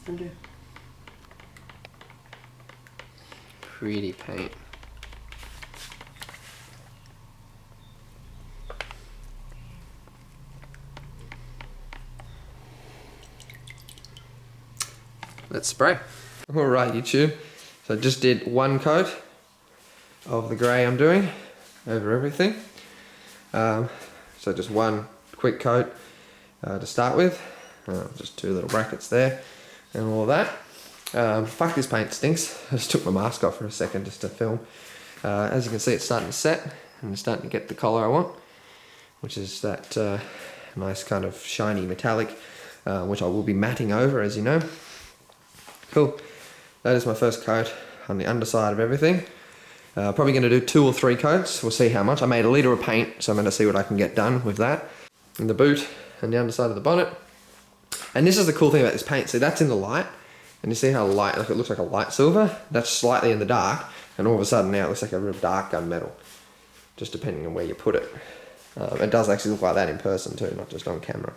undo. Pretty paint. Let's spray. Alright YouTube, so I just did one coat of the grey I'm doing over everything. So just one quick coat to start with. Just two little brackets there and all of that. Fuck, this paint stinks. I just took my mask off for a second just to film. As you can see, it's starting to set and it's starting to get the colour I want, which is that nice kind of shiny metallic, which I will be matting over, as you know. Cool. That is my first coat on the underside of everything. Probably going to do 2 or 3 coats. We'll see how much. I made a litre of paint, so I'm going to see what I can get done with that. And the boot and the underside of the bonnet. And this is the cool thing about this paint. See, that's in the light. And you see how light, like it looks like a light silver? That's slightly in the dark. And all of a sudden now it looks like a real dark gunmetal. Just depending on where you put it. It does actually look like that in person too, not just on camera.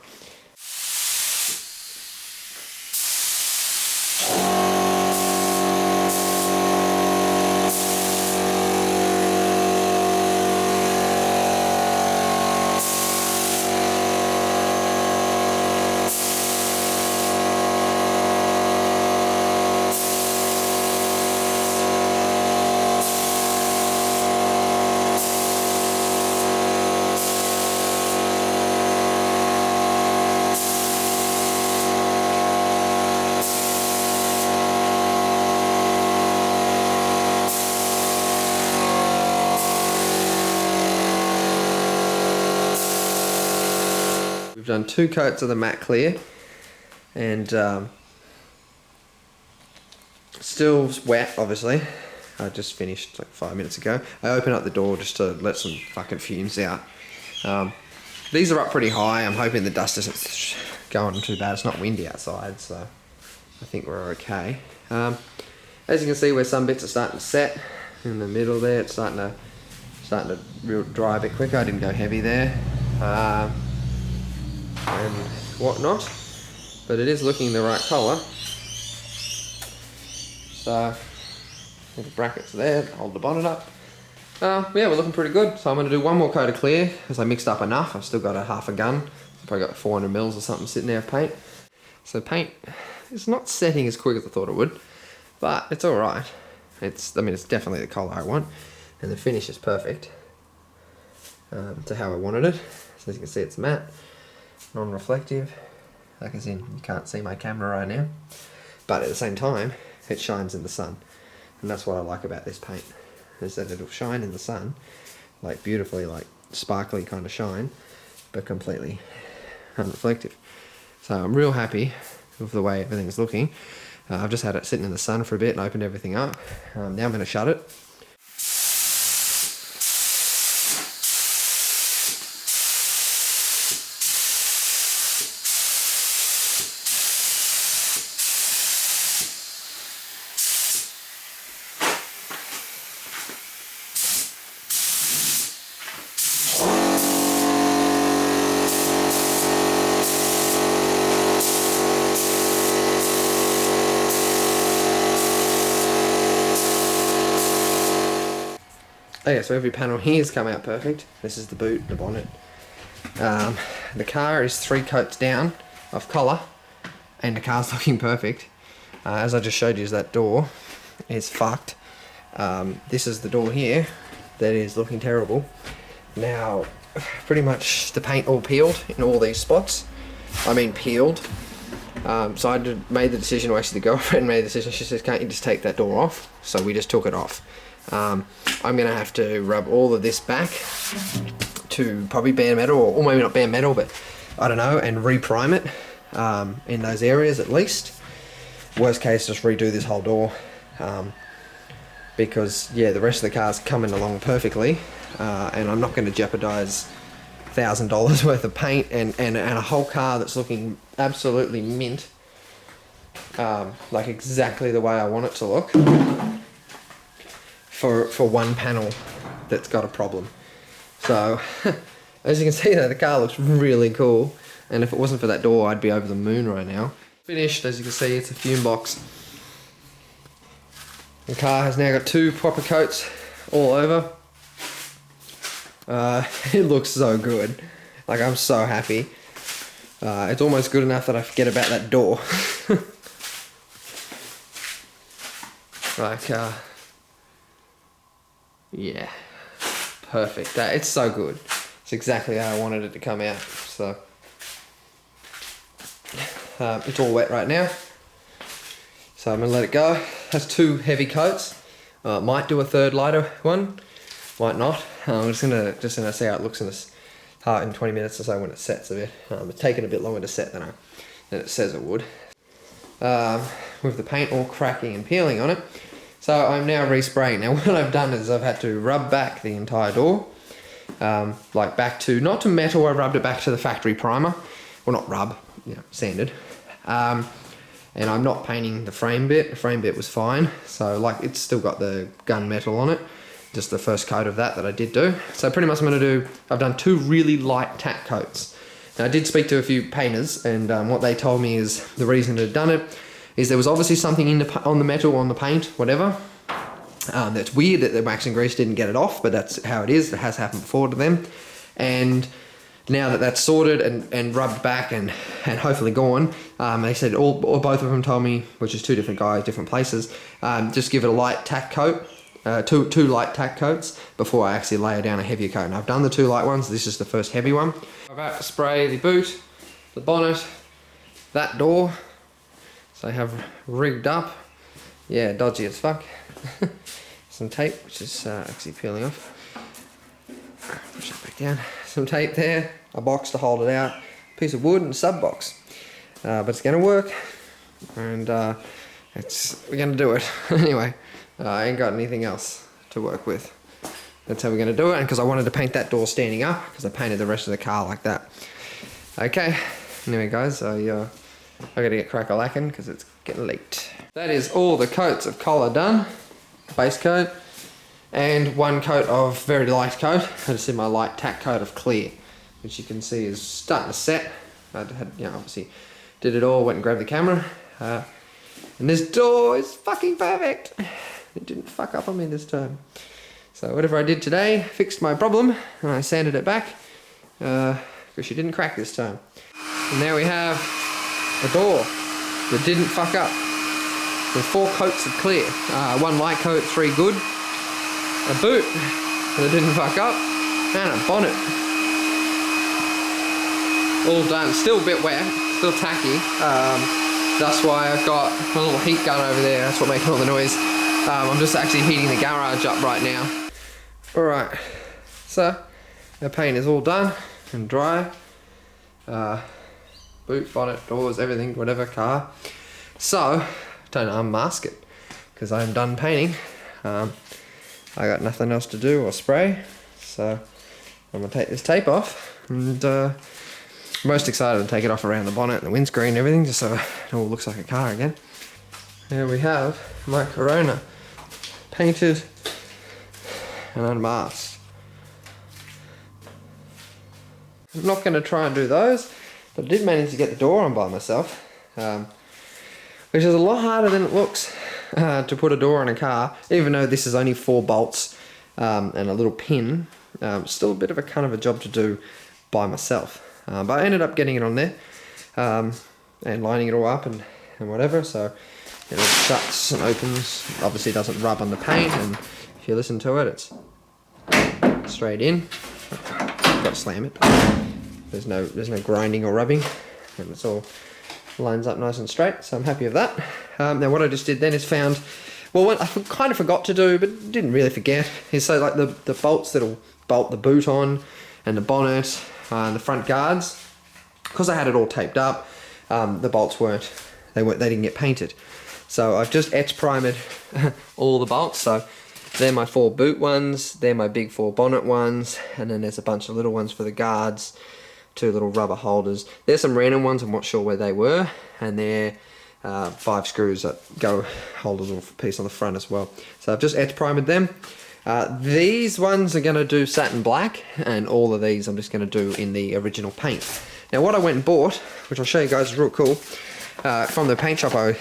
We've done 2 coats of the matte clear, and still wet, obviously. I just finished like 5 minutes ago. I opened up the door just to let some fucking fumes out. These are up pretty high. I'm hoping the dust isn't going too bad. It's not windy outside, so I think we're okay. As you can see, where some bits are starting to set in the middle there, it's starting to real dry a bit quicker. I didn't go heavy there. And whatnot, but it is looking the right colour. So the brackets there, hold the bonnet up. Yeah, we're looking pretty good. So I'm going to do one more coat of clear because I mixed up enough. I've still got a half a gun. I've probably got 400 mils or something sitting there of paint. So paint is not setting as quick as I thought it would, but it's all right. I mean, it's definitely the colour I want, and the finish is perfect to how I wanted it. So as you can see, it's matte. Non-reflective, like as in you can't see my camera right now, but at the same time it shines in the sun, and that's what I like about this paint, is that it'll shine in the sun like beautifully, like sparkly kind of shine, but completely unreflective. So I'm real happy with the way everything's looking. I've just had it sitting in the sun for a bit and opened everything up. Now I'm going to shut it. Okay, so every panel here has come out perfect. This is the boot, the bonnet. The car is 3 coats down of colour, and the car's looking perfect. As I just showed you, that door is fucked. This is the door here that is looking terrible. Now, pretty much the paint all peeled in all these spots. I mean peeled. So I made the decision, or actually the girlfriend made the decision. She says, can't you just take that door off? So we just took it off. I'm going to have to rub all of this back to probably bare metal, or maybe not bare metal, but I don't know, and reprime it in those areas at least. Worst case, just redo this whole door, because yeah, the rest of the car's coming along perfectly, and I'm not going to jeopardize $1,000 worth of paint and a whole car that's looking absolutely mint, like exactly the way I want it to look, for one panel that's got a problem. So as you can see there, the car looks really cool, and if it wasn't for that door, I'd be over the moon right now. Finished, as you can see, it's a fume box. The car has now got 2 proper coats all over. It looks so good. Like, I'm so happy. It's almost good enough that I forget about that door. Like, yeah, perfect. It's so good. It's exactly how I wanted it to come out. So, it's all wet right now. So I'm gonna let it go. It has 2 heavy coats. Might do a 3rd lighter one, might not. I'm just gonna see how it looks in 20 minutes or so when it sets a bit. It's taken a bit longer to set than it says it would. With the paint all cracking and peeling on it. So I'm now respraying. Now what I've done is I've had to rub back the entire door. Like back to, not to metal, I rubbed it back to the factory primer. Well, not rub, you know, sanded. And I'm not painting the frame bit. The frame bit was fine. So like, it's still got the gun metal on it. Just the first coat of that I did do. So pretty much I've done 2 really light tack coats. Now I did speak to a few painters, and what they told me is the reason they'd done it is there was obviously something on the metal, on the paint, whatever. That's weird that the wax and grease didn't get it off, but that's how it is. It has happened before to them. And now that that's sorted and rubbed back and hopefully gone, they said, or both of them told me, which is 2 different guys, different places, just give it a light tack coat, 2 light tack coats before I actually lay down a heavier coat. And I've done the 2 light ones. This is the first heavy one. I'm about to spray the boot, the bonnet, that door. So I have rigged up. Yeah, dodgy as fuck. Some tape, which is actually peeling off. Push it back down. Some tape there, a box to hold it out, piece of wood and a sub box. But it's gonna work, and we're gonna do it. Anyway, I ain't got anything else to work with. That's how we're gonna do it, and because I wanted to paint that door standing up, because I painted the rest of the car like that. Okay, anyway guys, I gotta get crack-a-lacking because it's getting late. That is all the coats of collar done, base coat, and 1 coat of very light coat. I just did my light tack coat of clear, which you can see is starting to set. I had, you know, obviously did it all, went and grabbed the camera, and this door is fucking perfect. It didn't fuck up on me this time. So whatever I did today fixed my problem, and I sanded it back because she didn't crack this time. And there we have a door that didn't fuck up with 4 coats of clear. 1 light coat, 3 good. A boot that didn't fuck up, and a bonnet. All done. Still a bit wet, still tacky. That's why I've got a little heat gun over there. That's what makes all the noise. I'm just actually heating the garage up right now. Alright, so the paint is all done and dry. Boot, bonnet, doors, everything, whatever, car. So, time to unmask it because I'm done painting. I got nothing else to do or spray, so I'm gonna take this tape off, and I'm most excited to take it off around the bonnet and the windscreen and everything, just so it all looks like a car again. Here we have my Corona, painted and unmasked. I'm not going to try and do those, but I did manage to get the door on by myself, which is a lot harder than it looks. To put a door on a car, even though this is only 4 bolts and a little pin, still a bit of a kind of a job to do by myself. But I ended up getting it on there and lining it all up and whatever, so it all shuts and opens. Obviously it doesn't rub on the paint, and if you listen to it, it's straight in. Got to slam it. There's no grinding or rubbing, and it's all lines up nice and straight, so I'm happy with that. Now what I just did then is found, well, what I kind of forgot to do, but didn't really forget, is so like the bolts that'll bolt the boot on, and the bonnet, and the front guards, because I had it all taped up, the bolts they didn't get painted. So I've just etch primed all the bolts, so they're my 4 boot ones, they're my big 4 bonnet ones, and then there's a bunch of little ones for the guards, 2 little rubber holders. There's some random ones, I'm not sure where they were, and they're 5 screws that go hold a little piece on the front as well. So I've just etch primed them. These ones are going to do satin black, and all of these I'm just going to do in the original paint. Now what I went and bought, which I'll show you guys, is real cool, from the paint shop I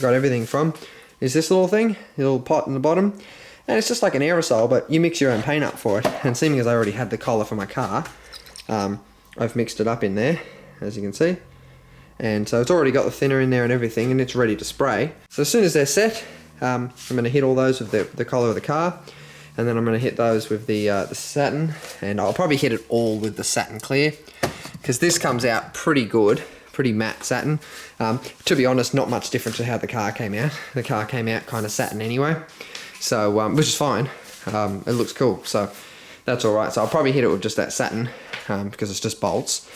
got everything from is this little thing, little pot in the bottom, and it's just like an aerosol, but you mix your own paint up for it. And seeing as I already had the collar for my car, I've mixed it up in there, as you can see, and so it's already got the thinner in there and everything, and it's ready to spray. So as soon as they're set, I'm going to hit all those with the collar of the car, and then I'm going to hit those with the satin, and I'll probably hit it all with the satin clear, because this comes out pretty good. Pretty matte satin. To be honest, not much different to how the car came out. The car came out kind of satin anyway, so which is fine. It looks cool, so that's all right. So I'll probably hit it with just that satin because it's just bolts,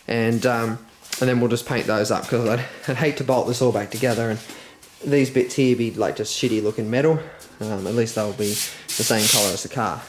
and then we'll just paint those up, because I'd hate to bolt this all back together and these bits here be like just shitty looking metal. At least they'll be the same color as the car.